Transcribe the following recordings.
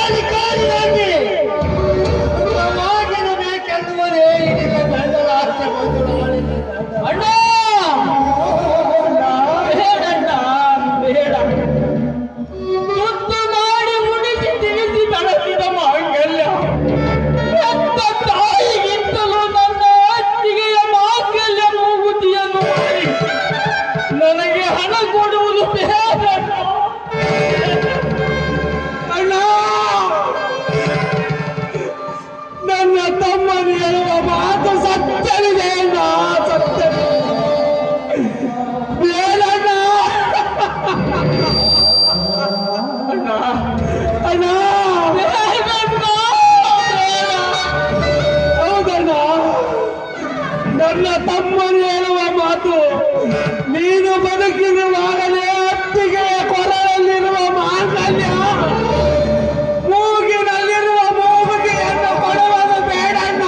ಅಧಿಕಾರಿಯಾಗಿ ಸಮಾಜದ ಬೇಕೆನ್ನುವುದೇ ಇದೀಗ ಗಂಡಲಾರ್ಥ ಬಂದು ಅಣ್ಣ ಬೇಡಣ್ಣ ಬೇಡ ಮುದ್ದು ಮಾಡಿ ಉಣಿಸಿ ತಿಳಿಸಿ ಬೆಳೆಸಿದ ಮಾಂಗಲ್ಯ ಹೆತ್ತ ತಾಯಿಗಿಂತಲೂ ನನ್ನ ಅತ್ತಿಗೆಯ ಮಾಂಗಲ್ಯ ಮೂಗುತಿಯನ್ನು ಮಾಡಿ ನನಗೆ ಹಣ ಕೊಡುವುದು ಬೇಡ ಅಣ್ಣ. ನನ್ನ ತಮ್ಮನು ಹೇಳುವ ಮಾತು ಸತ್ಯವಿದೆ ಅಣ್ಣ, ಸತ್ಯವಿದೆ. ಬೇಡಣ್ಣ ಅಣ್ಣ ಅಣ್ಣ ಬೇಡಣ್ಣ. ಹೌದಣ್ಣ, ನನ್ನ ತಮ್ಮನು ಹೇಳುವ ಮಾತು ನೀನು ಬದುಕಿರುವಾಗಲೇ ಅತ್ತಿಗೆಯ ಕೊರಳಲ್ಲಿರುವ ಮಾಂಗಲ್ಯ ಮೂಗಿನಲ್ಲಿರುವ ಮೂಗುತಿಯನ್ನು ಕೊಡುವುದು ಬೇಡಣ್ಣ.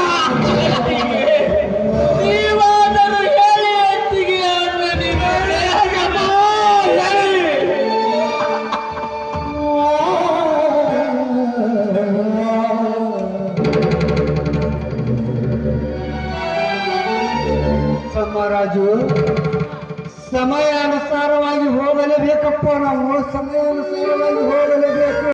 ನೀವಾದರೂ ಹೇಳಿ ಅತ್ತಿಗೆಯನ್ನು ನೀವು ಹೇಗಮ್ಮ ಹೇಳಿ. ಸಮರಾಜು, ಸಮಯಾನುಸಾರವಾಗಿ ಹೋಗಲೇಬೇಕಪ್ಪ. ನಾವು ಸಮಯಾನುಸಾರವಾಗಿ ಹೋಗಲೇಬೇಕು.